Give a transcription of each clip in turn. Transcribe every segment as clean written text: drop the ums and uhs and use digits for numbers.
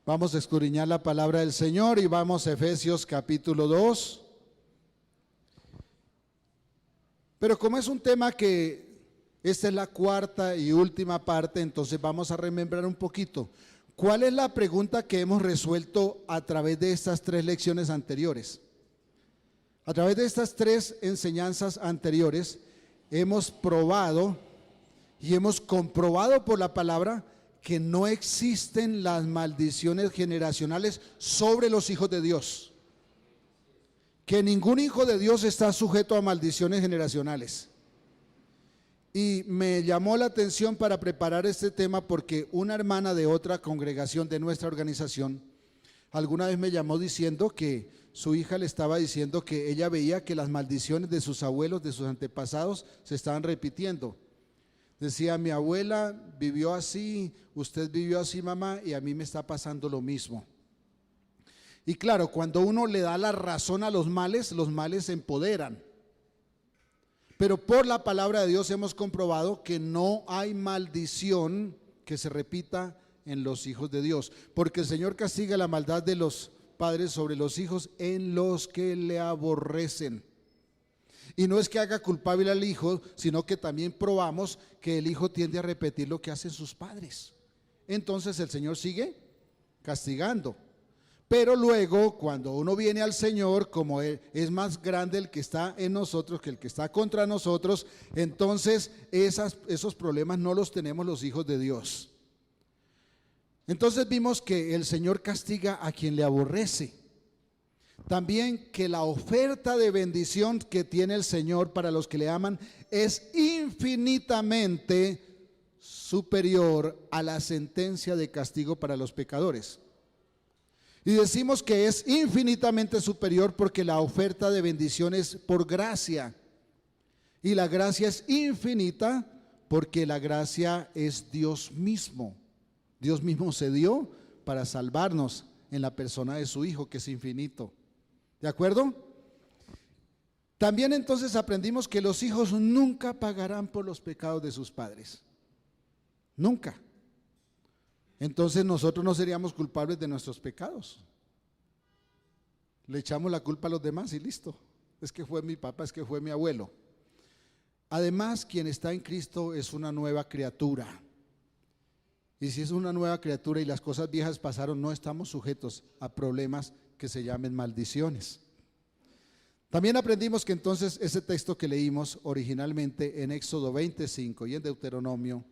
Vamos a escudriñar la palabra del Señor y vamos a Efesios capítulo 2. Pero como es un tema que esta es la cuarta y última parte, entonces vamos a remembrar un poquito. ¿Cuál es la pregunta que hemos resuelto a través de estas tres lecciones anteriores? A través de estas tres enseñanzas anteriores hemos probado y hemos comprobado por la palabra que no existen las maldiciones generacionales sobre los hijos de Dios. Que ningún hijo de Dios está sujeto a maldiciones generacionales. Y me llamó la atención para preparar este tema porque una hermana de otra congregación de nuestra organización alguna vez me llamó diciendo que su hija le estaba diciendo que ella veía que las maldiciones de sus abuelos, de sus antepasados, se estaban repitiendo. Decía, mi abuela vivió así, usted vivió así, mamá, y a mí me está pasando lo mismo. Y claro, cuando uno le da la razón a los males se empoderan. Pero por la palabra de Dios hemos comprobado que no hay maldición que se repita en los hijos de Dios. Porque el Señor castiga la maldad de los padres sobre los hijos en los que le aborrecen. Y no es que haga culpable al hijo, sino que también probamos que el hijo tiende a repetir lo que hacen sus padres. Entonces el Señor sigue castigando. Pero luego, cuando uno viene al Señor, como es más grande el que está en nosotros que el que está contra nosotros, entonces esos problemas no los tenemos los hijos de Dios. Entonces vimos que el Señor castiga a quien le aborrece. También que la oferta de bendición que tiene el Señor para los que le aman es infinitamente superior a la sentencia de castigo para los pecadores. Y decimos que es infinitamente superior porque la oferta de bendición es por gracia. Y la gracia es infinita porque la gracia es Dios mismo. Dios mismo se dio para salvarnos en la persona de su Hijo, que es infinito. ¿De acuerdo? También entonces aprendimos que los hijos nunca pagarán por los pecados de sus padres. Nunca. Entonces nosotros no seríamos culpables de nuestros pecados. Le echamos la culpa a los demás y listo. Es que fue mi papá, es que fue mi abuelo. Además, quien está en Cristo es una nueva criatura. Y si es una nueva criatura y las cosas viejas pasaron, no estamos sujetos a problemas que se llamen maldiciones. También aprendimos que entonces ese texto que leímos originalmente en Éxodo 25 y en Deuteronomio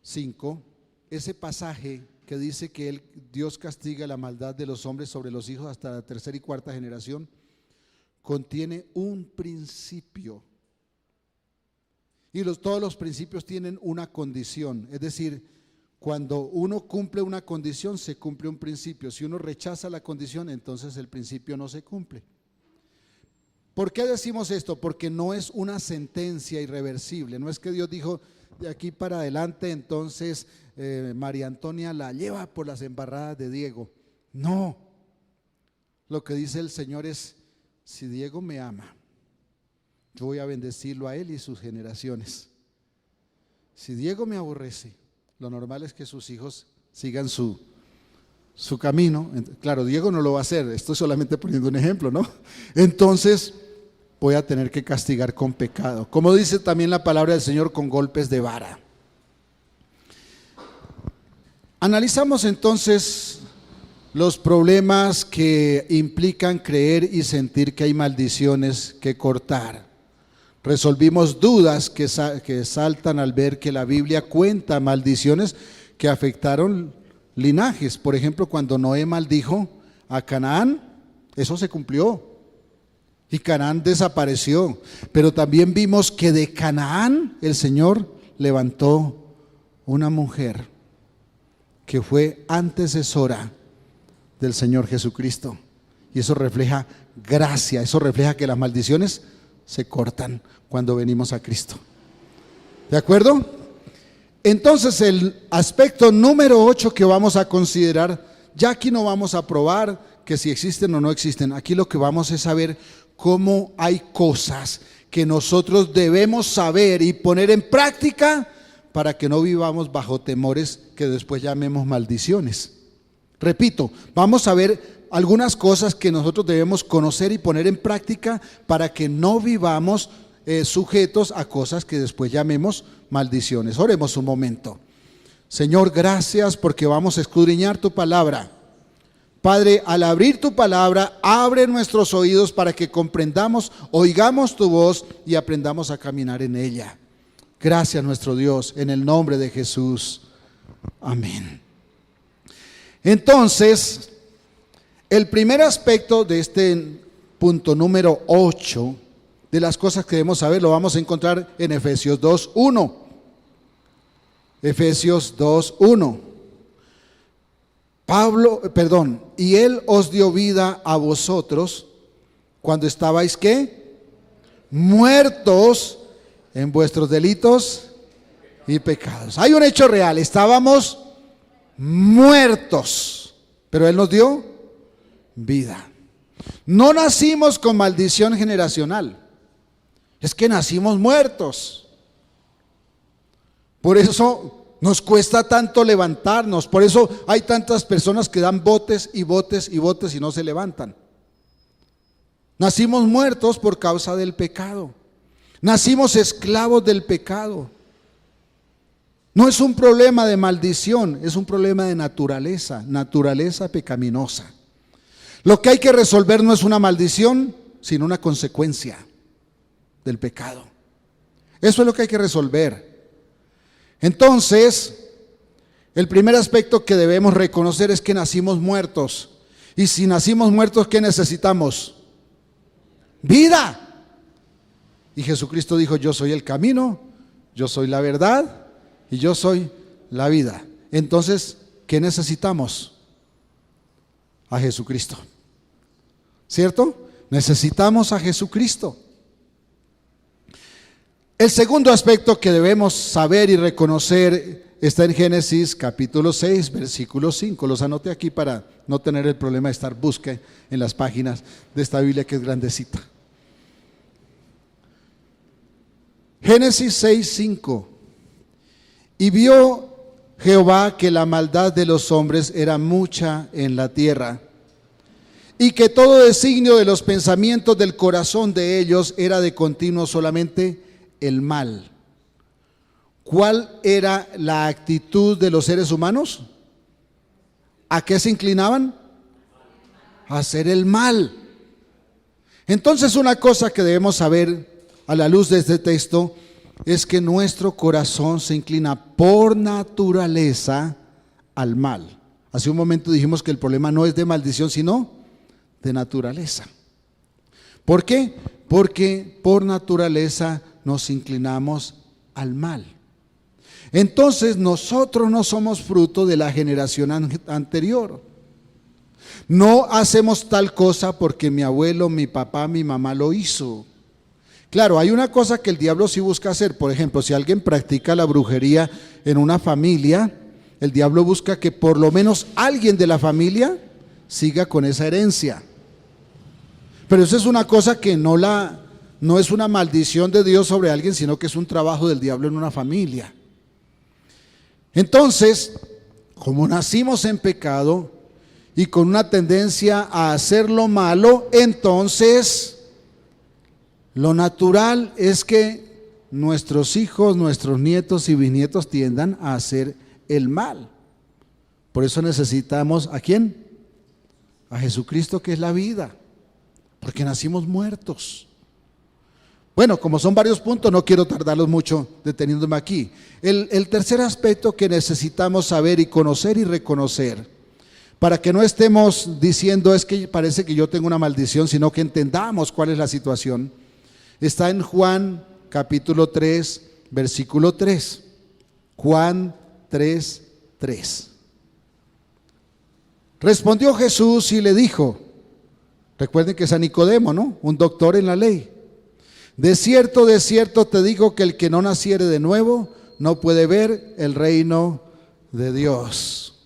5, ese pasaje que dice que Dios castiga la maldad de los hombres sobre los hijos hasta la tercera y cuarta generación, contiene un principio. Y todos los principios tienen una condición, es decir, cuando uno cumple una condición, se cumple un principio. Si uno rechaza la condición, entonces el principio no se cumple. ¿Por qué decimos esto? Porque no es una sentencia irreversible. No es que Dios dijo, de aquí para adelante, entonces María Antonia la lleva por las embarradas de Diego. No. Lo que dice el Señor es, si Diego me ama, yo voy a bendecirlo a él y sus generaciones. Si Diego me aborrece, lo normal es que sus hijos sigan su camino. Claro, Diego no lo va a hacer, estoy solamente poniendo un ejemplo, ¿no? Entonces voy a tener que castigar con pecado. Como dice también la palabra del Señor, con golpes de vara. Analizamos entonces los problemas que implican creer y sentir que hay maldiciones que cortar. Resolvimos dudas que saltan al ver que la Biblia cuenta maldiciones que afectaron linajes. Por ejemplo, cuando Noé maldijo a Canaán, eso se cumplió y Canaán desapareció. Pero también vimos que de Canaán el Señor levantó una mujer que fue antecesora del Señor Jesucristo. Y eso refleja gracia, eso refleja que las maldiciones se cortan cuando venimos a Cristo. ¿De acuerdo? Entonces el aspecto número 8 que vamos a considerar, ya aquí no vamos a probar que si existen o no existen, aquí lo que vamos es saber cómo hay cosas que nosotros debemos saber y poner en práctica para que no vivamos bajo temores que después llamemos maldiciones. Repito, vamos a ver algunas cosas que nosotros debemos conocer y poner en práctica para que no vivamos sujetos a cosas que después llamemos maldiciones. Oremos un momento. Señor, gracias porque vamos a escudriñar tu palabra. Padre, al abrir tu palabra, abre nuestros oídos para que comprendamos, oigamos tu voz y aprendamos a caminar en ella. Gracias, nuestro Dios, en el nombre de Jesús. Amén. Entonces, el primer aspecto de este punto número 8, de las cosas que debemos saber, lo vamos a encontrar en Efesios 2:1. Efesios 2:1. Y Él os dio vida a vosotros cuando estabais, ¿qué? Muertos en vuestros delitos y pecados. Hay un hecho real, estábamos muertos, pero Él nos dio vida. No nacimos con maldición generacional, es que nacimos muertos. Por eso nos cuesta tanto levantarnos, por eso hay tantas personas que dan botes y botes y botes y no se levantan. Nacimos muertos por causa del pecado, nacimos esclavos del pecado. No es un problema de maldición, es un problema de naturaleza pecaminosa. Lo que hay que resolver no es una maldición, sino una consecuencia del pecado. Eso es lo que hay que resolver. Entonces, el primer aspecto que debemos reconocer es que nacimos muertos. Y si nacimos muertos, ¿qué necesitamos? Vida. Y Jesucristo dijo: yo soy el camino, yo soy la verdad y yo soy la vida. Entonces, ¿qué necesitamos? A Jesucristo. ¿Cierto? Necesitamos a Jesucristo. El segundo aspecto que debemos saber y reconocer está en Génesis capítulo 6, versículo 5. Los anoté aquí para no tener el problema de estar busque en las páginas de esta Biblia que es grandecita. Génesis 6, 5. Y vio Jehová que la maldad de los hombres era mucha en la tierra, y que todo designio de los pensamientos del corazón de ellos era de continuo solamente el mal. ¿Cuál era la actitud de los seres humanos? ¿A qué se inclinaban? A hacer el mal. Entonces, una cosa que debemos saber a la luz de este texto es que nuestro corazón se inclina por naturaleza al mal. Hace un momento dijimos que el problema no es de maldición, sino de naturaleza. ¿Por qué? Porque por naturaleza nos inclinamos al mal. Entonces nosotros no somos fruto de la generación anterior. No hacemos tal cosa porque mi abuelo, mi papá, mi mamá lo hizo. Claro, hay una cosa que el diablo sí busca hacer. Por ejemplo, si alguien practica la brujería en una familia, el diablo busca que por lo menos alguien de la familia siga con esa herencia. Pero eso es una cosa que no es una maldición de Dios sobre alguien, sino que es un trabajo del diablo en una familia. Entonces, como nacimos en pecado y con una tendencia a hacer lo malo, entonces lo natural es que nuestros hijos, nuestros nietos y bisnietos tiendan a hacer el mal. Por eso necesitamos ¿a quién? A Jesucristo, que es la vida, porque nacimos muertos. Bueno, como son varios puntos, no quiero tardarlos mucho deteniéndome aquí. El tercer aspecto que necesitamos saber y conocer y reconocer, para que no estemos diciendo es que parece que yo tengo una maldición, sino que entendamos cuál es la situación, está en Juan capítulo 3, versículo 3. Juan 3, 3. Respondió Jesús y le dijo, recuerden que es a Nicodemo, ¿no? Un doctor en la ley. De cierto te digo que el que no naciere de nuevo no puede ver el reino de Dios.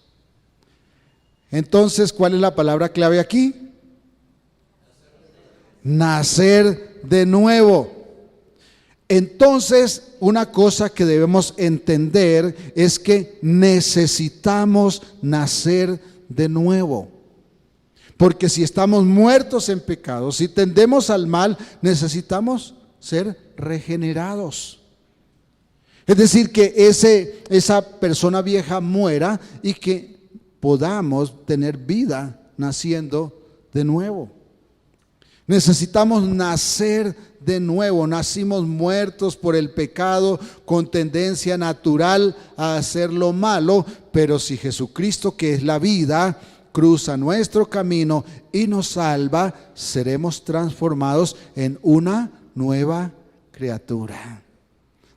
Entonces, ¿cuál es la palabra clave aquí? Nacer de nuevo. Entonces, una cosa que debemos entender es que necesitamos nacer de nuevo. Porque si estamos muertos en pecado, si tendemos al mal, necesitamos ser regenerados. Es decir, que esa persona vieja muera y que podamos tener vida naciendo de nuevo. Necesitamos nacer de nuevo. Nacimos muertos por el pecado, con tendencia natural a hacer lo malo, pero si Jesucristo, que es la vida, cruza nuestro camino y nos salva, seremos transformados en una nueva criatura.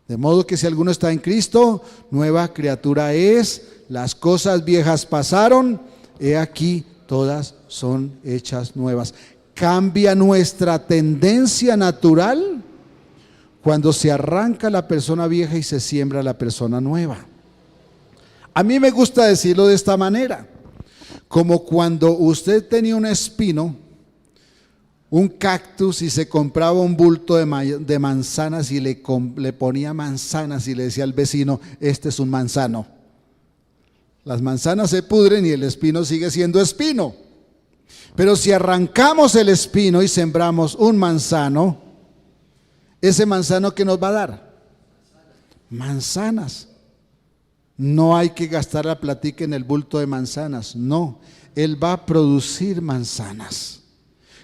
De modo que si alguno está en Cristo, nueva criatura es. Las cosas viejas pasaron, he aquí todas son hechas nuevas. Cambia nuestra tendencia natural cuando se arranca la persona vieja y se siembra la persona nueva. A mí me gusta decirlo de esta manera, como cuando usted tenía un espino, un cactus, y se compraba un bulto de manzanas y le ponía manzanas y le decía al vecino, este es un manzano. Las manzanas se pudren y el espino sigue siendo espino. Pero si arrancamos el espino y sembramos un manzano, ¿ese manzano qué nos va a dar? Manzanas. No hay que gastar la platica en el bulto de manzanas, no. Él va a producir manzanas.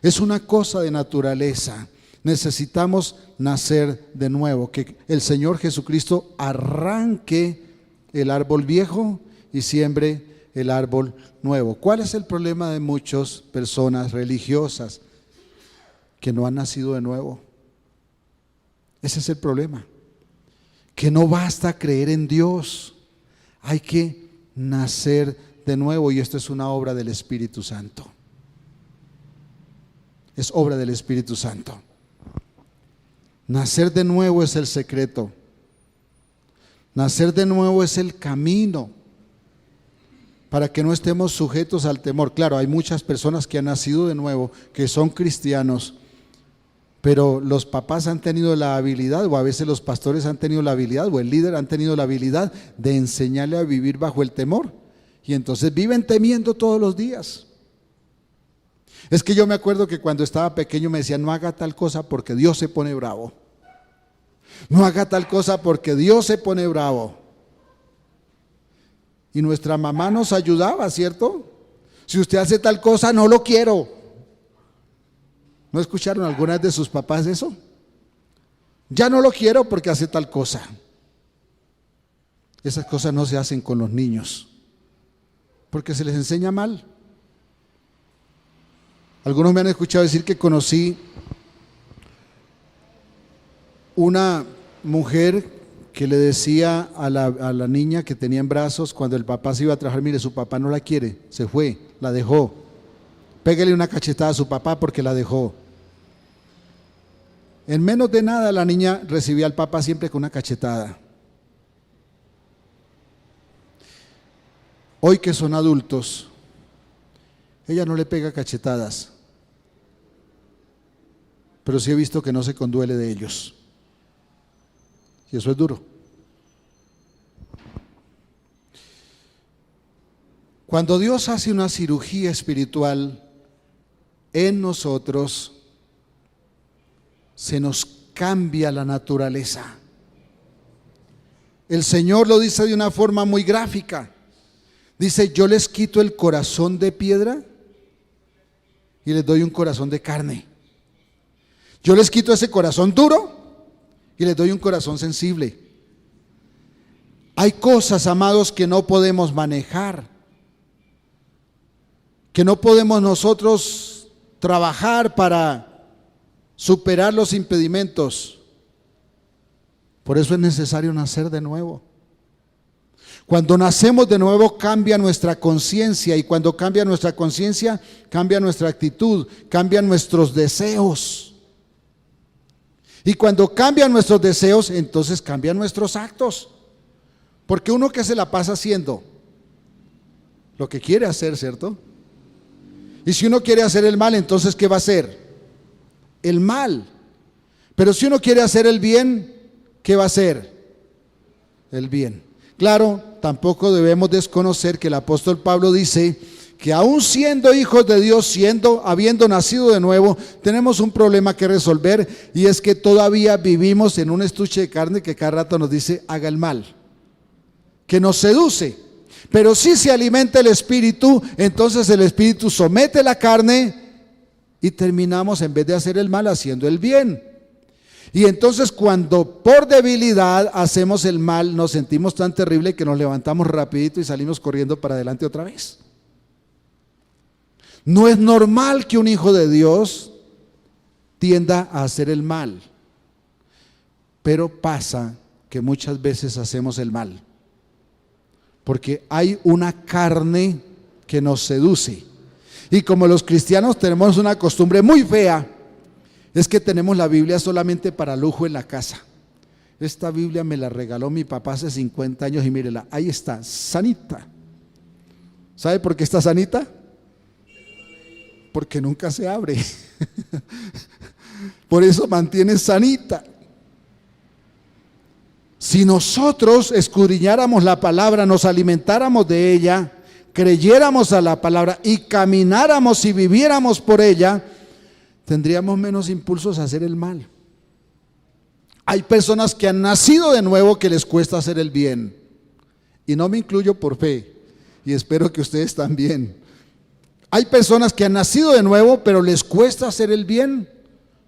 Es una cosa de naturaleza. Necesitamos nacer de nuevo, que el Señor Jesucristo arranque el árbol viejo y siembre el árbol nuevo. ¿Cuál es el problema de muchas personas religiosas? Que no han nacido de nuevo. Ese es el problema. Que no basta creer en Dios. Hay que nacer de nuevo, y esto es una obra del Espíritu Santo. Es obra del Espíritu Santo. Nacer de nuevo es el secreto. Nacer de nuevo es el camino para que no estemos sujetos al temor. Claro, hay muchas personas que han nacido de nuevo, que son cristianos, pero los papás han tenido la habilidad, o a veces los pastores han tenido la habilidad, o el líder han tenido la habilidad de enseñarle a vivir bajo el temor. Y entonces viven temiendo todos los días. Es que yo me acuerdo que cuando estaba pequeño me decían, no haga tal cosa porque Dios se pone bravo. No haga tal cosa porque Dios se pone bravo. Y nuestra mamá nos ayudaba, ¿cierto? Si usted hace tal cosa, no lo quiero. ¿No escucharon algunas de sus papás eso? Ya no lo quiero porque hace tal cosa. Esas cosas no se hacen con los niños, porque se les enseña mal. Algunos me han escuchado decir que conocí una mujer que le decía a la niña que tenía en brazos cuando el papá se iba a trabajar, mire, su papá no la quiere, se fue, la dejó. Pégale una cachetada a su papá porque la dejó. En menos de nada la niña recibía al papá siempre con una cachetada. Hoy que son adultos, ella no le pega cachetadas, pero sí he visto que no se conduele de ellos. Y eso es duro. Cuando Dios hace una cirugía espiritual en nosotros, se nos cambia la naturaleza. El Señor lo dice de una forma muy gráfica. Dice, yo les quito el corazón de piedra y les doy un corazón de carne. Yo les quito ese corazón duro y les doy un corazón sensible. Hay cosas, amados, que no podemos manejar, que no podemos nosotros trabajar para superar los impedimentos. Por eso es necesario nacer de nuevo. Cuando nacemos de nuevo cambia nuestra conciencia, y cuando cambia nuestra conciencia cambia nuestra actitud, cambian nuestros deseos. Y cuando cambian nuestros deseos, entonces cambian nuestros actos. Porque uno que se la pasa haciendo lo que quiere hacer, ¿cierto? Y si uno quiere hacer el mal, entonces ¿qué va a hacer? El mal. Pero si uno quiere hacer el bien, ¿qué va a hacer? El bien. Claro, tampoco debemos desconocer que el apóstol Pablo dice que aún siendo hijos de Dios, habiendo nacido de nuevo, tenemos un problema que resolver, y es que todavía vivimos en un estuche de carne que cada rato nos dice haga el mal, que nos seduce. Pero si se alimenta el espíritu, entonces el espíritu somete la carne y terminamos, en vez de hacer el mal, haciendo el bien. Y entonces cuando por debilidad hacemos el mal, nos sentimos tan terrible que nos levantamos rapidito y salimos corriendo para adelante otra vez. No es normal que un hijo de Dios tienda a hacer el mal, pero pasa que muchas veces hacemos el mal, porque hay una carne que nos seduce. Y como los cristianos tenemos una costumbre muy fea, es que tenemos la Biblia solamente para lujo en la casa. Esta Biblia me la regaló mi papá hace 50 años y mírela, ahí está, sanita. ¿Sabe por qué está sanita? Porque nunca se abre. Por eso mantiene sanita. Si nosotros escudriñáramos la palabra, nos alimentáramos de ella, creyéramos a la palabra y camináramos y viviéramos por ella, tendríamos menos impulsos a hacer el mal. Hay personas que han nacido de nuevo que les cuesta hacer el bien, y no me incluyo por fe, y espero que ustedes también. Hay personas que han nacido de nuevo, pero les cuesta hacer el bien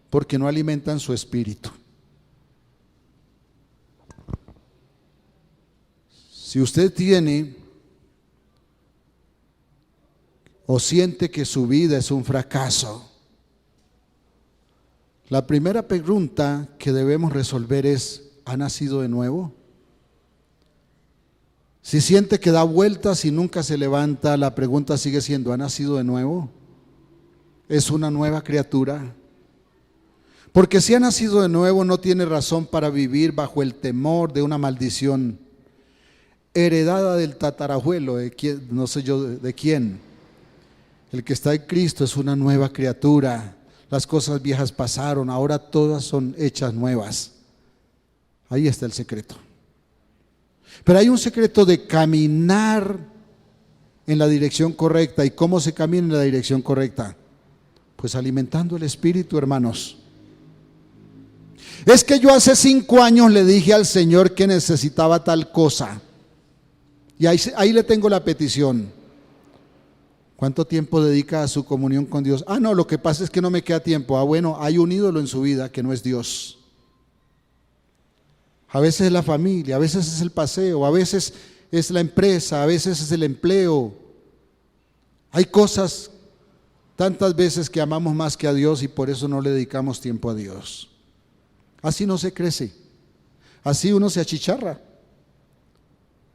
porque no alimentan su espíritu. Si usted tiene o siente que su vida es un fracaso, la primera pregunta que debemos resolver es: ¿ha nacido de nuevo? Si siente que da vueltas y nunca se levanta, la pregunta sigue siendo: ¿ha nacido de nuevo? ¿Es una nueva criatura? Porque si ha nacido de nuevo, no tiene razón para vivir bajo el temor de una maldición heredada del tatarabuelo, de quién, no sé yo de quién. El que está en Cristo es una nueva criatura. Las cosas viejas pasaron, ahora todas son hechas nuevas. Ahí está el secreto. Pero hay un secreto de caminar en la dirección correcta. ¿Y cómo se camina en la dirección correcta? Pues alimentando el espíritu, hermanos. Es que yo hace 5 años le dije al Señor que necesitaba tal cosa, y ahí le tengo la petición. ¿Cuánto tiempo dedica a su comunión con Dios? No, lo que pasa es que no me queda tiempo. Bueno, hay un ídolo en su vida que no es Dios. A veces es la familia, a veces es el paseo, a veces es la empresa, a veces es el empleo. Hay cosas tantas veces que amamos más que a Dios y por eso no le dedicamos tiempo a Dios. Así no se crece, así uno se achicharra.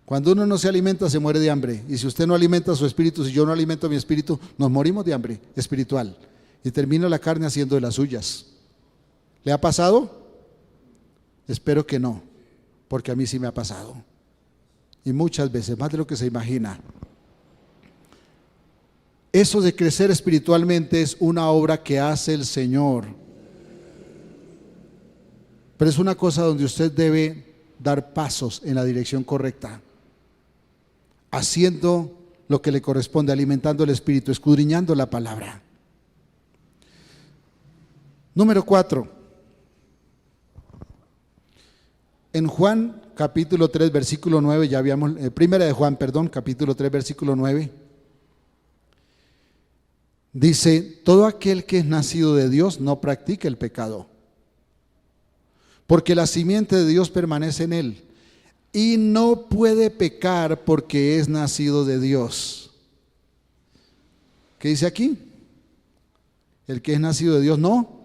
Cuando uno no se alimenta, se muere de hambre. Y si usted no alimenta su espíritu, si yo no alimento mi espíritu, nos morimos de hambre espiritual. Y termina la carne haciendo de las suyas. ¿Le ha pasado? Espero que no, porque a mí sí me ha pasado. Y muchas veces, más de lo que se imagina. Eso de crecer espiritualmente es una obra que hace el Señor. Pero es una cosa donde usted debe dar pasos en la dirección correcta, haciendo lo que le corresponde, alimentando el espíritu, escudriñando la palabra. Número 4. En Juan capítulo 3 versículo 9, ya habíamos, primera de Juan, perdón, capítulo 3 versículo 9, dice: todo aquel que es nacido de Dios no practica el pecado, porque la simiente de Dios permanece en él, y no puede pecar porque es nacido de Dios. ¿Qué dice aquí? El que es nacido de Dios no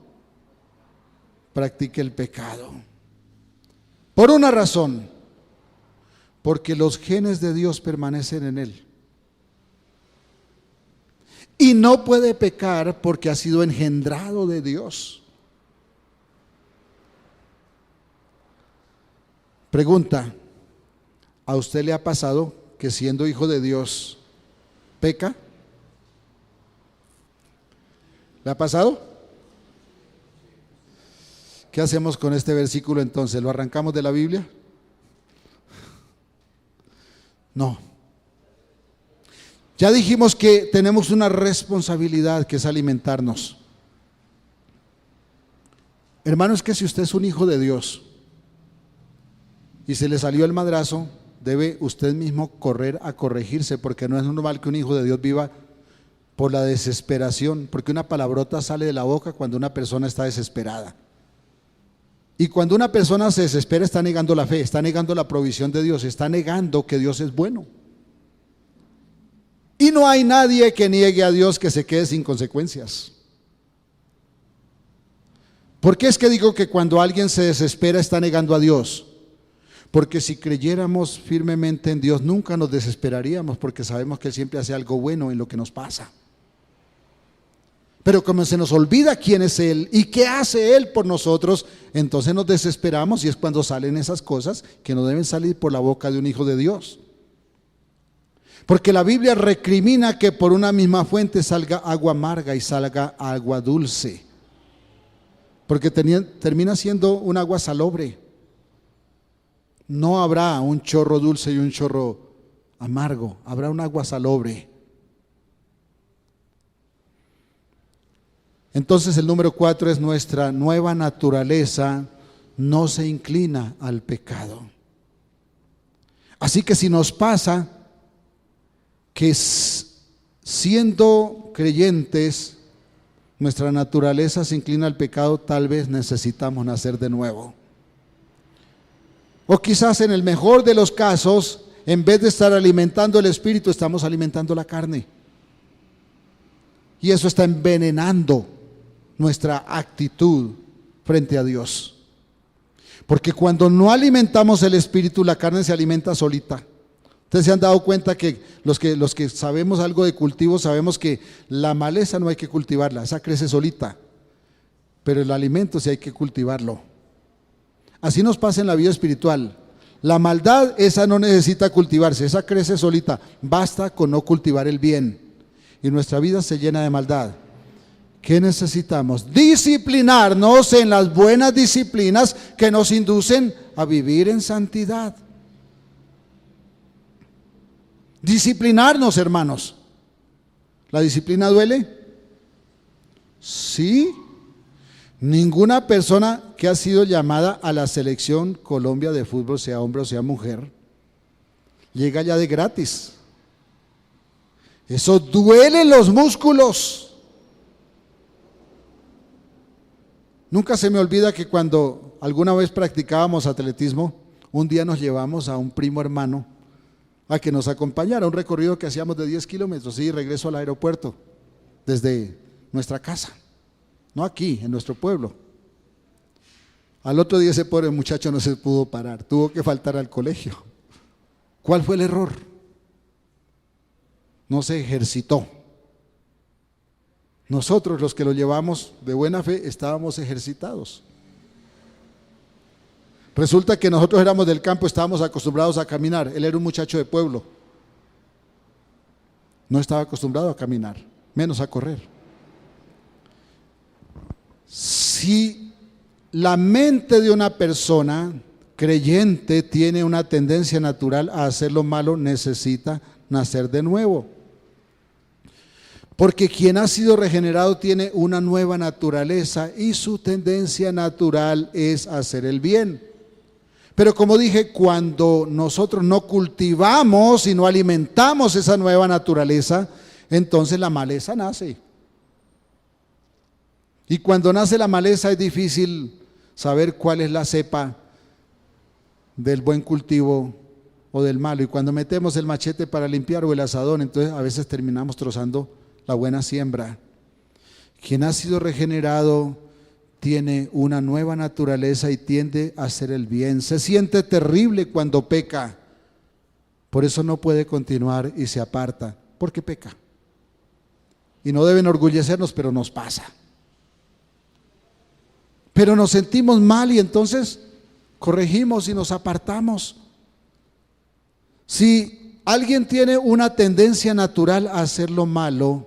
practica el pecado. Por una razón: porque los genes de Dios permanecen en él. Y no puede pecar porque ha sido engendrado de Dios. Pregunta: ¿a usted le ha pasado que siendo hijo de Dios peca? ¿Le ha pasado? ¿Qué hacemos con este versículo entonces? ¿Lo arrancamos de la Biblia? No. Ya dijimos que tenemos una responsabilidad, que es alimentarnos. Hermano, es que si usted es un hijo de Dios y se le salió el madrazo, debe usted mismo correr a corregirse, porque no es normal que un hijo de Dios viva por la desesperación, porque una palabrota sale de la boca cuando una persona está desesperada. Y cuando una persona se desespera, está negando la fe, está negando la provisión de Dios, está negando que Dios es bueno. Y no hay nadie que niegue a Dios que se quede sin consecuencias. ¿Por qué es que digo que cuando alguien se desespera está negando a Dios? Porque si creyéramos firmemente en Dios, nunca nos desesperaríamos, porque sabemos que Él siempre hace algo bueno en lo que nos pasa. Pero como se nos olvida quién es Él y qué hace Él por nosotros, entonces nos desesperamos, y es cuando salen esas cosas que no deben salir por la boca de un hijo de Dios. Porque la Biblia recrimina que por una misma fuente salga agua amarga y salga agua dulce. Porque termina siendo un agua salobre. No habrá un chorro dulce y un chorro amargo, habrá un agua salobre. Entonces el número 4 es: nuestra nueva naturaleza no se inclina al pecado. Así que si nos pasa que siendo creyentes nuestra naturaleza se inclina al pecado, tal vez necesitamos nacer de nuevo. O quizás en el mejor de los casos, en vez de estar alimentando el espíritu, estamos alimentando la carne. Y eso está envenenando nuestra actitud frente a Dios. Porque cuando no alimentamos el espíritu, la carne se alimenta solita. Ustedes se han dado cuenta que los que sabemos algo de cultivo, sabemos que la maleza no hay que cultivarla, esa crece solita. Pero el alimento sí hay que cultivarlo. Así nos pasa en la vida espiritual. La maldad, esa no necesita cultivarse, esa crece solita. Basta con no cultivar el bien. Y nuestra vida se llena de maldad. ¿Qué necesitamos? Disciplinarnos en las buenas disciplinas que nos inducen a vivir en santidad. Disciplinarnos, hermanos. ¿La disciplina duele? Sí. Ninguna persona que ha sido llamada a la selección Colombia de fútbol, sea hombre o sea mujer, llega ya de gratis. Eso duele los músculos. Nunca se me olvida que cuando alguna vez practicábamos atletismo, un día nos llevamos a un primo hermano a que nos acompañara, un recorrido que hacíamos de 10 kilómetros y regreso al aeropuerto desde nuestra casa, no aquí, en nuestro pueblo. Al otro día ese pobre muchacho no se pudo parar, tuvo que faltar al colegio. ¿Cuál fue el error? No se ejercitó. Nosotros, los que lo llevamos de buena fe, estábamos ejercitados. Resulta que nosotros éramos del campo, estábamos acostumbrados a caminar. Él era un muchacho de pueblo. No estaba acostumbrado a caminar, menos a correr. Si la mente de una persona creyente tiene una tendencia natural a hacer lo malo, necesita nacer de nuevo. Porque quien ha sido regenerado tiene una nueva naturaleza y su tendencia natural es hacer el bien. Pero como dije, cuando nosotros no cultivamos y no alimentamos esa nueva naturaleza, entonces la maleza nace. Y cuando nace la maleza es difícil saber cuál es la cepa del buen cultivo o del malo. Y cuando metemos el machete para limpiar o el asadón, entonces a veces terminamos trozando la buena siembra. Quien ha sido regenerado tiene una nueva naturaleza y tiende a hacer el bien. Se siente terrible cuando peca. Por eso no puede continuar y se aparta, porque peca. Y no debe enorgullecernos, pero nos pasa. Pero nos sentimos mal y entonces corregimos y nos apartamos. Si alguien tiene una tendencia natural a hacer lo malo,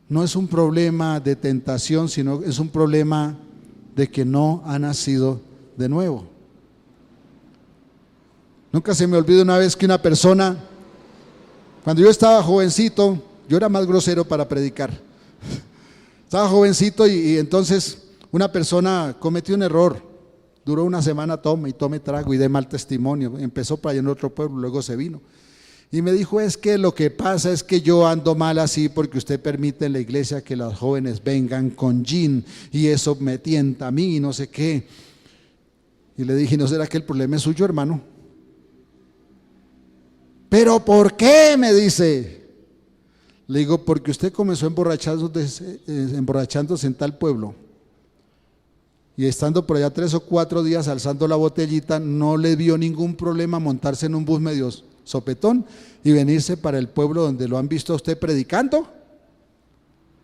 no es un problema de tentación, sino es un problema de que no ha nacido de nuevo. Nunca se me olvida una vez que una persona Cuando yo estaba jovencito, yo era más grosero para predicar. Estaba jovencito y entonces una persona cometió un error. Duró una semana, tome trago y dé mal testimonio. Empezó para allá en otro pueblo, luego se vino. Y me dijo, es que lo que pasa es que yo ando mal así porque usted permite en la iglesia que las jóvenes vengan con gin y eso me tienta a mí y no sé qué. Y le dije, ¿no será que el problema es suyo, hermano? ¿Pero por qué? Me dice. Le digo, porque usted comenzó emborrachándose en tal pueblo. Y estando por allá 3 o 4 días alzando la botellita, no le vio ningún problema montarse en un bus medio sopetón y venirse para el pueblo donde lo han visto a usted predicando.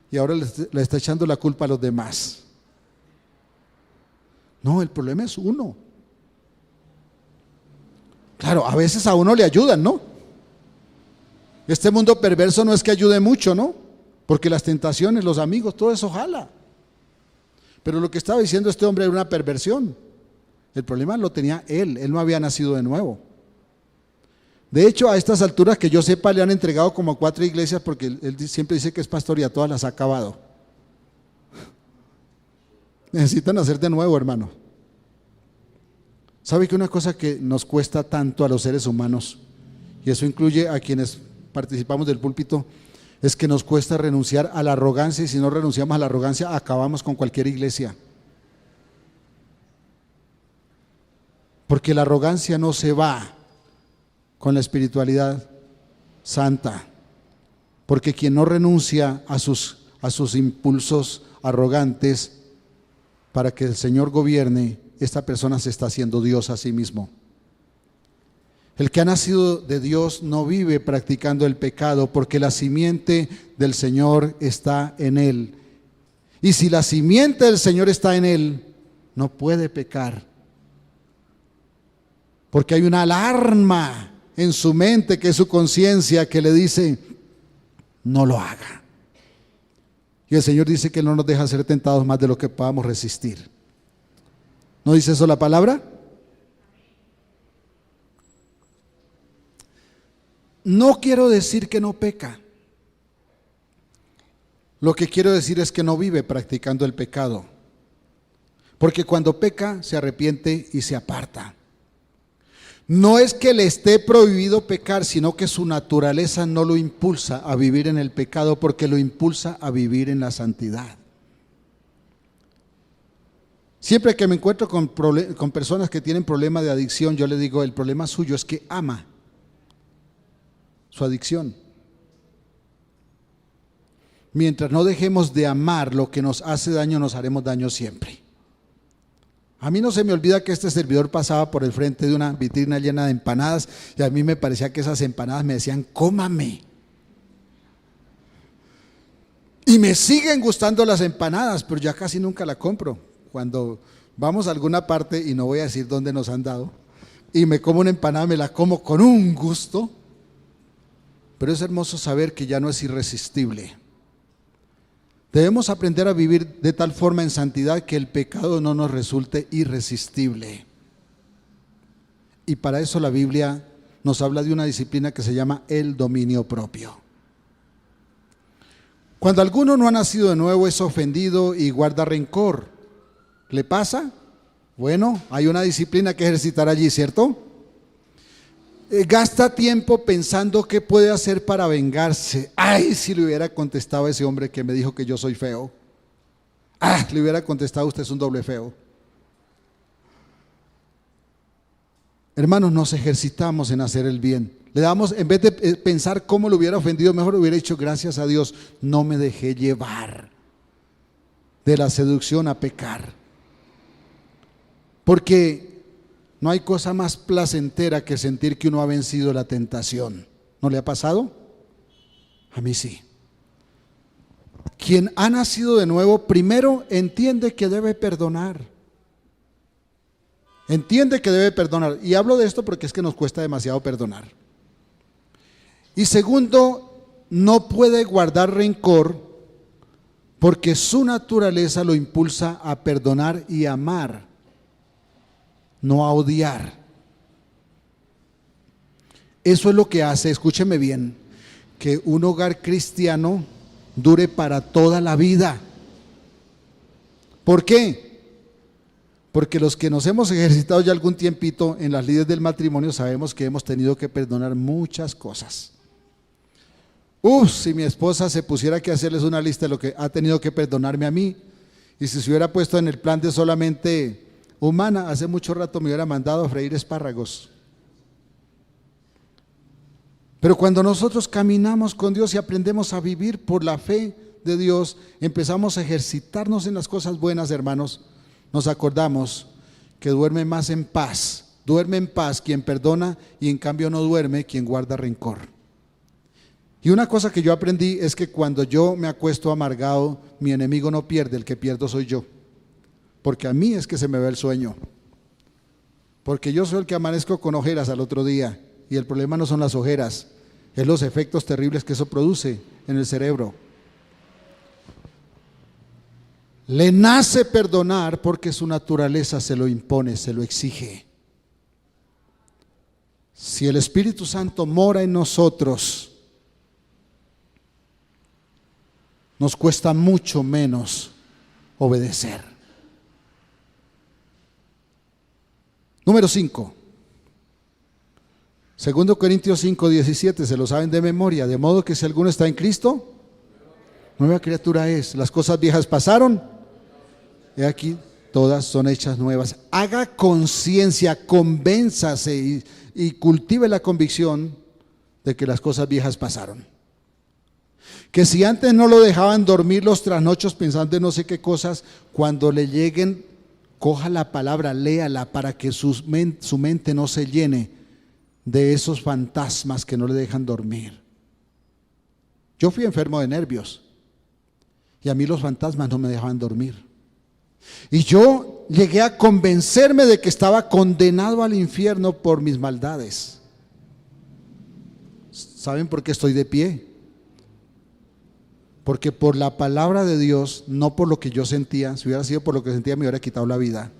Y ahora le está echando la culpa a los demás. No, el problema es uno. Claro, a veces a uno le ayudan, ¿no? Este mundo perverso no es que ayude mucho, ¿no? Porque las tentaciones, los amigos, todo eso jala. Pero lo que estaba diciendo este hombre era una perversión. El problema lo tenía él no había nacido de nuevo. De hecho, a estas alturas que yo sepa, le han entregado como 4 iglesias porque él siempre dice que es pastor y a todas las ha acabado. Necesitan hacer de nuevo, hermano. ¿Sabe que una cosa que nos cuesta tanto a los seres humanos, y eso incluye a quienes participamos del púlpito, es que nos cuesta renunciar a la arrogancia, y si no renunciamos a la arrogancia, acabamos con cualquier iglesia. Porque la arrogancia no se va con la espiritualidad santa. Porque quien no renuncia a sus impulsos arrogantes para que el Señor gobierne, esta persona se está haciendo Dios a sí mismo. El que ha nacido de Dios no vive practicando el pecado porque la simiente del Señor está en él. Y si la simiente del Señor está en él, no puede pecar. Porque hay una alarma en su mente que es su conciencia que le dice, no lo haga. Y el Señor dice que no nos deja ser tentados más de lo que podamos resistir. ¿No dice eso la palabra? No quiero decir que no peca. Lo que quiero decir es que no vive practicando el pecado. Porque cuando peca, se arrepiente y se aparta. No es que le esté prohibido pecar, sino que su naturaleza no lo impulsa a vivir en el pecado, porque lo impulsa a vivir en la santidad. Siempre que me encuentro con personas que tienen problema de adicción, yo le digo, el problema suyo es que ama su adicción. Mientras no dejemos de amar lo que nos hace daño, nos haremos daño siempre. A mí no se me olvida que este servidor pasaba por el frente de una vitrina llena de empanadas y a mí me parecía que esas empanadas me decían, cómame. Y me siguen gustando las empanadas, pero ya casi nunca la compro. Cuando vamos a alguna parte, y no voy a decir dónde nos han dado, y me como una empanada, me la como con un gusto. Pero es hermoso saber que ya no es irresistible. Debemos aprender a vivir de tal forma en santidad que el pecado no nos resulte irresistible. Y para eso la Biblia nos habla de una disciplina que se llama el dominio propio. Cuando alguno no ha nacido de nuevo, es ofendido y guarda rencor. ¿Le pasa? Bueno, hay una disciplina que ejercitar allí, ¿cierto? Gasta tiempo pensando qué puede hacer para vengarse. Ay, si le hubiera contestado a ese hombre que me dijo que yo soy feo. Le hubiera contestado, usted es un doble feo. Hermanos, nos ejercitamos en hacer el bien. Le damos, en vez de pensar cómo lo hubiera ofendido, mejor hubiera dicho, gracias a Dios, no me dejé llevar de la seducción a pecar. Porque no hay cosa más placentera que sentir que uno ha vencido la tentación. ¿No le ha pasado? A mí sí. Quien ha nacido de nuevo, primero entiende que debe perdonar. Entiende que debe perdonar. Y hablo de esto porque es que nos cuesta demasiado perdonar. Y segundo, no puede guardar rencor porque su naturaleza lo impulsa a perdonar y amar, no a odiar. Eso es lo que hace, escúcheme bien, que un hogar cristiano dure para toda la vida. ¿Por qué? Porque los que nos hemos ejercitado ya algún tiempito en las lides del matrimonio sabemos que hemos tenido que perdonar muchas cosas. Si mi esposa se pusiera que hacerles una lista de lo que ha tenido que perdonarme a mí, y si se hubiera puesto en el plan de solamente humana, hace mucho rato me hubiera mandado a freír espárragos. Pero cuando nosotros caminamos con Dios y aprendemos a vivir por la fe de Dios, empezamos a ejercitarnos en las cosas buenas, hermanos, nos acordamos que duerme más en paz. Duerme en paz quien perdona, y en cambio no duerme quien guarda rencor. Y una cosa que yo aprendí es que cuando yo me acuesto amargado, mi enemigo no pierde, el que pierdo soy yo. Porque a mí es que se me va el sueño. Porque yo soy el que amanezco con ojeras al otro día. Y el problema no son las ojeras, es los efectos terribles que eso produce en el cerebro. Le nace perdonar porque su naturaleza se lo impone, se lo exige. Si el Espíritu Santo mora en nosotros, nos cuesta mucho menos obedecer. Número 5. 2 Corintios 5:17, se lo saben de memoria. De modo que si alguno está en Cristo, nueva criatura es. Las cosas viejas pasaron, he aquí, todas son hechas nuevas. Haga conciencia, convénzase y cultive la convicción de que las cosas viejas pasaron. Que si antes no lo dejaban dormir los trasnochos pensando en no sé qué cosas, cuando le lleguen, coja la palabra, léala para que su mente no se llene de esos fantasmas que no le dejan dormir. Yo fui enfermo de nervios y a mí los fantasmas no me dejaban dormir. Y yo llegué a convencerme de que estaba condenado al infierno por mis maldades. ¿Saben por qué estoy de pie? Porque por la palabra de Dios, no por lo que yo sentía. Si hubiera sido por lo que sentía, me hubiera quitado la vida.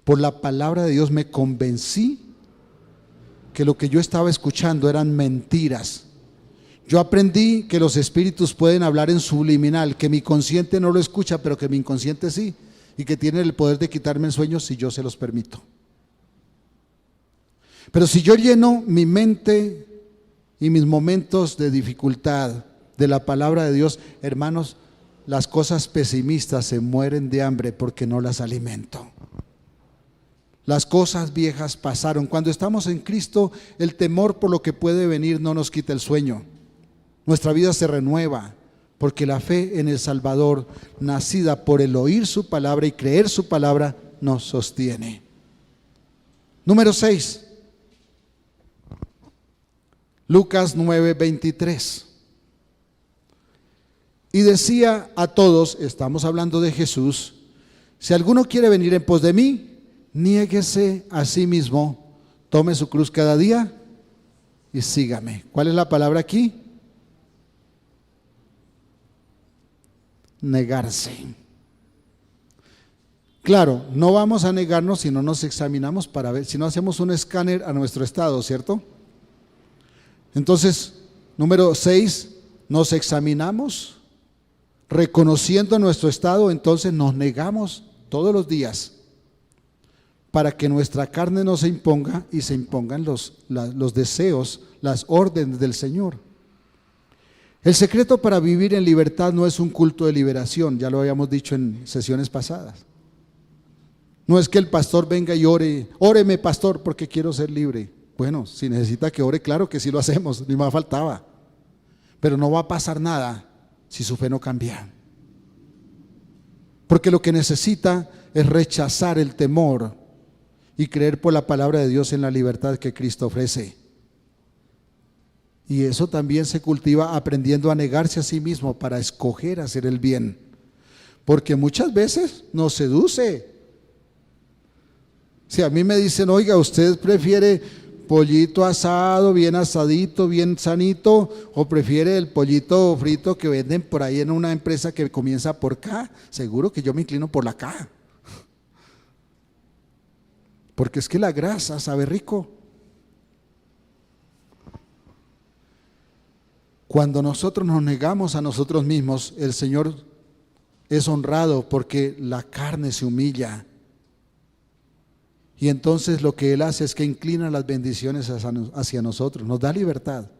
Por la palabra de Dios me convencí que lo que yo estaba escuchando eran mentiras. Yo aprendí que los espíritus pueden hablar en subliminal, que mi consciente no lo escucha, pero que mi inconsciente sí, y que tienen el poder de quitarme el sueño si yo se los permito. Pero si yo lleno mi mente y mis momentos de dificultad de la palabra de Dios, hermanos, las cosas pesimistas se mueren de hambre porque no las alimento. Las cosas viejas pasaron. Cuando estamos en Cristo, el temor por lo que puede venir no nos quita el sueño. Nuestra vida se renueva porque la fe en el Salvador, nacida por el oír su palabra y creer su palabra, nos sostiene. Número 6. Lucas 9:23. Y decía a todos, estamos hablando de Jesús, si alguno quiere venir en pos de mí, niéguese a sí mismo, tome su cruz cada día y sígame. ¿Cuál es la palabra aquí? Negarse. Claro, no vamos a negarnos si no nos examinamos para ver, si no hacemos un escáner a nuestro estado, ¿cierto? Entonces, número 6, nos examinamos. Reconociendo nuestro estado, entonces nos negamos todos los días para que nuestra carne no se imponga y se impongan los deseos, las órdenes del Señor. El secreto para vivir en libertad no es un culto de liberación, ya lo habíamos dicho en sesiones pasadas. No es que el pastor venga y ore, óreme pastor porque quiero ser libre. Bueno, si necesita que ore, claro que sí lo hacemos, ni más faltaba. Pero no va a pasar nada si su fe no cambia. Porque lo que necesita es rechazar el temor y creer por la palabra de Dios en la libertad que Cristo ofrece. Y eso también se cultiva aprendiendo a negarse a sí mismo para escoger hacer el bien. Porque muchas veces nos seduce. Si a mí me dicen, oiga, ¿usted prefiere pollito asado, bien asadito, bien sanito, o prefiere el pollito frito que venden por ahí en una empresa que comienza por K? Seguro que yo me inclino por la K. Porque es que la grasa sabe rico. Cuando nosotros nos negamos a nosotros mismos, el Señor es honrado porque la carne se humilla. Y entonces lo que Él hace es que inclina las bendiciones hacia nosotros, nos da libertad,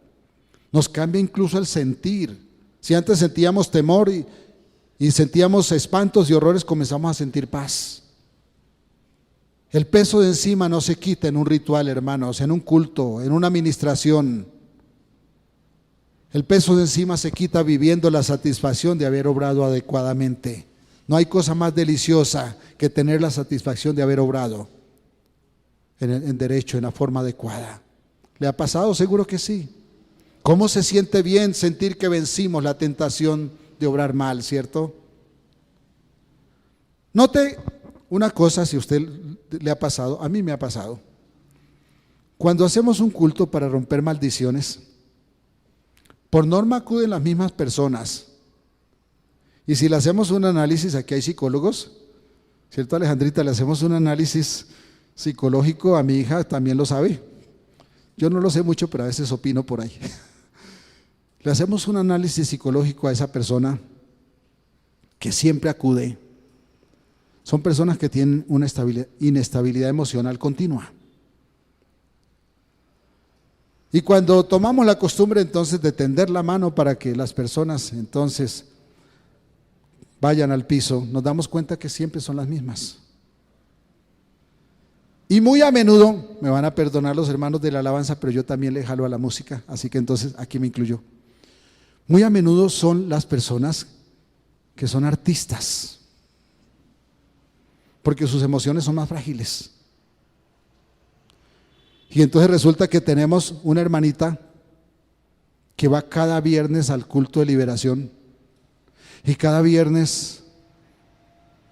nos cambia incluso el sentir. Si antes sentíamos temor y sentíamos espantos y horrores, comenzamos a sentir paz. El peso de encima no se quita en un ritual, hermanos, en un culto, en una administración. El peso de encima se quita viviendo la satisfacción de haber obrado adecuadamente. No hay cosa más deliciosa que tener la satisfacción de haber obrado en derecho, en la forma adecuada. ¿Le ha pasado? Seguro que sí. ¿Cómo se siente bien sentir que vencimos la tentación de obrar mal, cierto? Note una cosa, si a usted le ha pasado, a mí me ha pasado. Cuando hacemos un culto para romper maldiciones, por norma acuden las mismas personas. Y si le hacemos un análisis, aquí hay psicólogos, ¿cierto, Alejandrita? Le hacemos un análisis psicológico, a mi hija también lo sabe. Yo no lo sé mucho, pero a veces opino por ahí. Le hacemos un análisis psicológico a esa persona que siempre acude. Son personas que tienen una inestabilidad emocional continua. Y cuando tomamos la costumbre entonces de tender la mano para que las personas entonces vayan al piso, nos damos cuenta que siempre son las mismas. Y muy a menudo, me van a perdonar los hermanos de la alabanza, pero yo también le jalo a la música, así que entonces aquí me incluyo. Muy a menudo son las personas que son artistas, porque sus emociones son más frágiles. Y entonces resulta que tenemos una hermanita que va cada viernes al culto de liberación y cada viernes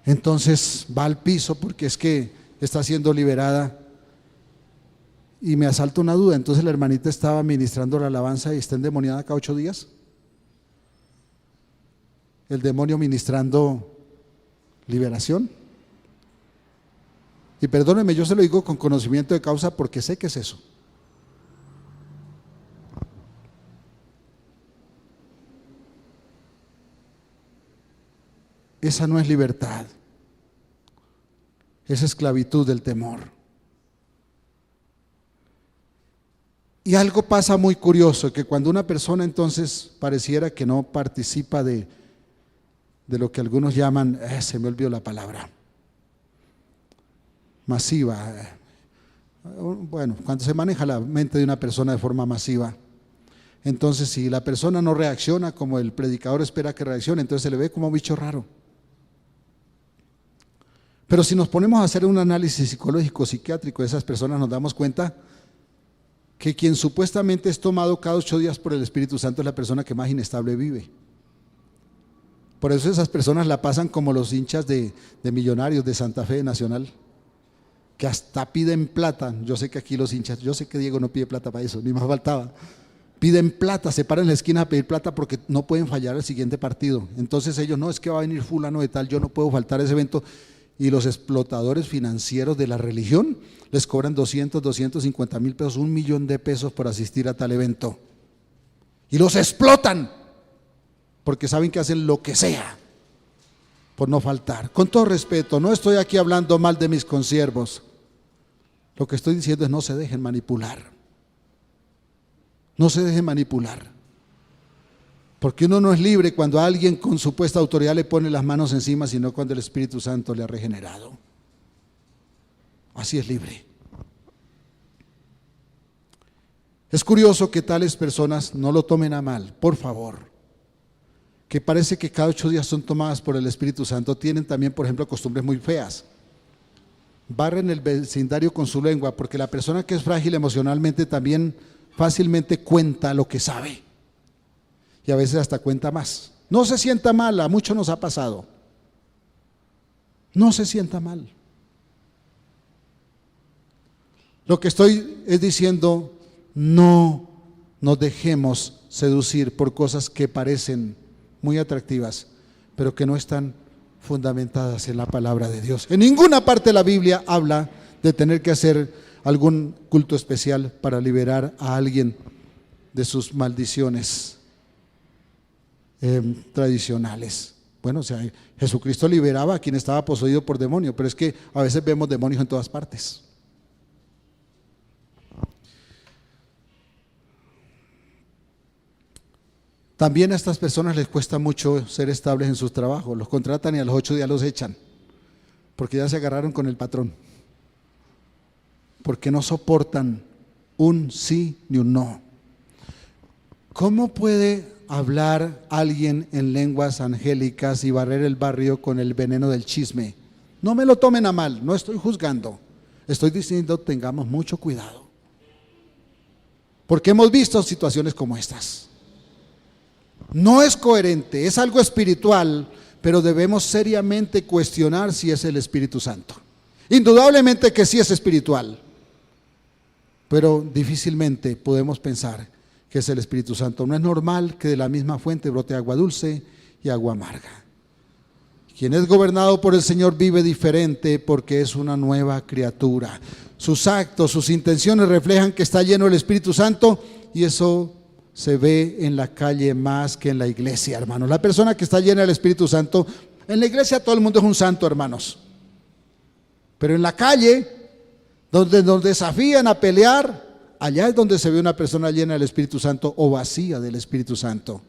entonces va al piso porque es que está siendo liberada. Y me asalta una duda, entonces la hermanita estaba ministrando la alabanza y está endemoniada cada 8 días. El demonio ministrando liberación. Y perdónenme, yo se lo digo con conocimiento de causa porque sé que es eso. Esa no es libertad, es esclavitud del temor. Y algo pasa muy curioso, que cuando una persona entonces pareciera que no participa de lo que algunos llaman, se me olvidó la palabra, masiva. Bueno, cuando se maneja la mente de una persona de forma masiva, entonces si la persona no reacciona como el predicador espera que reaccione, entonces se le ve como un bicho raro. Pero si nos ponemos a hacer un análisis psicológico, psiquiátrico de esas personas, nos damos cuenta que quien supuestamente es tomado cada 8 días por el Espíritu Santo es la persona que más inestable vive. Por eso esas personas la pasan como los hinchas de Millonarios de Santa Fe Nacional, que hasta piden plata. Yo sé que aquí los hinchas, yo sé que Diego no pide plata para eso, ni más faltaba. Piden plata, se paran en la esquina a pedir plata porque no pueden fallar el siguiente partido. Entonces ellos, no, es que va a venir fulano de tal, yo no puedo faltar a ese evento. Y los explotadores financieros de la religión les cobran 250,000 pesos, 1,000,000 de pesos por asistir a tal evento. Y los explotan porque saben que hacen lo que sea por no faltar. Con todo respeto, no estoy aquí hablando mal de mis consiervos. Lo que estoy diciendo es no se dejen manipular. No se dejen manipular. Porque uno no es libre cuando alguien con supuesta autoridad le pone las manos encima, sino cuando el Espíritu Santo le ha regenerado. Así es libre. Es curioso que tales personas no lo tomen a mal, por favor. Que parece que cada 8 días son tomadas por el Espíritu Santo, tienen también, por ejemplo, costumbres muy feas. Barren el vecindario con su lengua, porque la persona que es frágil emocionalmente también fácilmente cuenta lo que sabe. Y a veces hasta cuenta más. No se sienta mal, a muchos nos ha pasado. No se sienta mal. Lo que estoy es diciendo, no nos dejemos seducir por cosas que parecen muy atractivas, pero que no están fundamentadas en la palabra de Dios. En ninguna parte de la Biblia habla de tener que hacer algún culto especial para liberar a alguien de sus maldiciones. tradicionales. Bueno, o sea, Jesucristo liberaba a quien estaba poseído por demonio, pero es que a veces vemos demonios en todas partes. También a estas personas les cuesta mucho ser estables en sus trabajos. Los contratan y a los 8 días los echan, porque ya se agarraron con el patrón, porque no soportan un sí ni un no. ¿Cómo puede hablar alguien en lenguas angélicas y barrer el barrio con el veneno del chisme? No me lo tomen a mal, no estoy juzgando, estoy diciendo tengamos mucho cuidado, porque hemos visto situaciones como estas. No es coherente, es algo espiritual, pero debemos seriamente cuestionar si es el Espíritu Santo. Indudablemente que sí es espiritual, pero difícilmente podemos pensar que es el Espíritu Santo. No es normal que de la misma fuente brote agua dulce y agua amarga. Quien es gobernado por el Señor vive diferente porque es una nueva criatura. Sus actos, sus intenciones reflejan que está lleno del Espíritu Santo, y eso se ve en la calle más que en la iglesia, hermanos. La persona que está llena del Espíritu Santo, en la iglesia todo el mundo es un santo, hermanos, pero en la calle, donde nos desafían a pelear, allá es donde se ve una persona llena del Espíritu Santo o vacía del Espíritu Santo.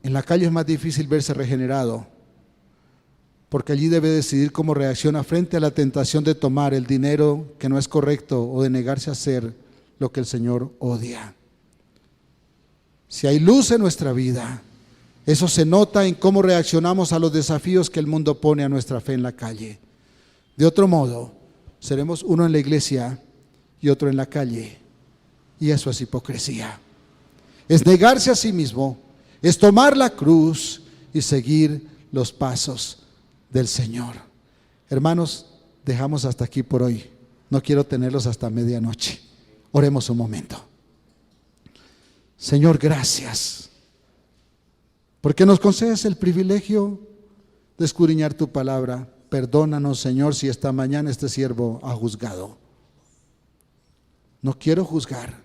En la calle es más difícil verse regenerado, porque allí debe decidir cómo reacciona frente a la tentación de tomar el dinero que no es correcto o de negarse a hacer lo que el Señor odia. Si hay luz en nuestra vida, eso se nota en cómo reaccionamos a los desafíos que el mundo pone a nuestra fe en la calle. De otro modo, seremos uno en la iglesia y otro en la calle, y eso es hipocresía. Es negarse a sí mismo, es tomar la cruz y seguir los pasos del Señor. Hermanos, dejamos hasta aquí por hoy. No quiero tenerlos hasta medianoche. Oremos un momento. Señor, gracias, porque nos concedes el privilegio de escudriñar tu palabra. Perdónanos, Señor, si esta mañana este siervo ha juzgado. No quiero juzgar.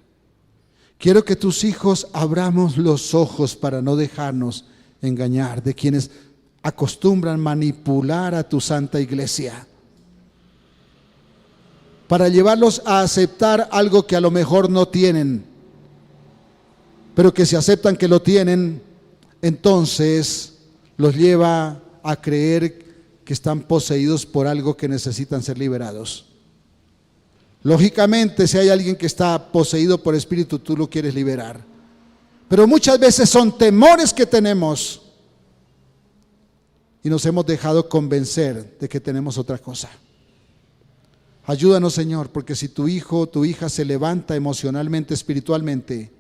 Quiero que tus hijos abramos los ojos para no dejarnos engañar de quienes acostumbran manipular a tu santa iglesia, para llevarlos a aceptar algo que a lo mejor no tienen, pero que si aceptan que lo tienen, entonces los lleva a creer que están poseídos por algo que necesitan ser liberados. Lógicamente, si hay alguien que está poseído por espíritu, tú lo quieres liberar, pero muchas veces son temores que tenemos y nos hemos dejado convencer de que tenemos otra cosa. Ayúdanos, Señor, porque si tu hijo o tu hija se levanta emocionalmente, espiritualmente,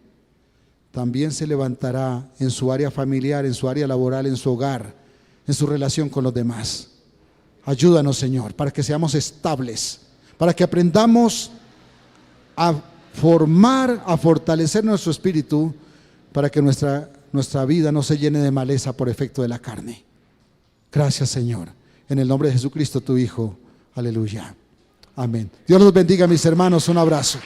también se levantará en su área familiar, en su área laboral, en su hogar, en su relación con los demás. Ayúdanos, Señor, para que seamos estables, para que aprendamos a formar, a fortalecer nuestro espíritu, para que nuestra vida no se llene de maleza por efecto de la carne. Gracias, Señor, en el nombre de Jesucristo, tu Hijo. Aleluya. Amén. Dios los bendiga, mis hermanos. Un abrazo.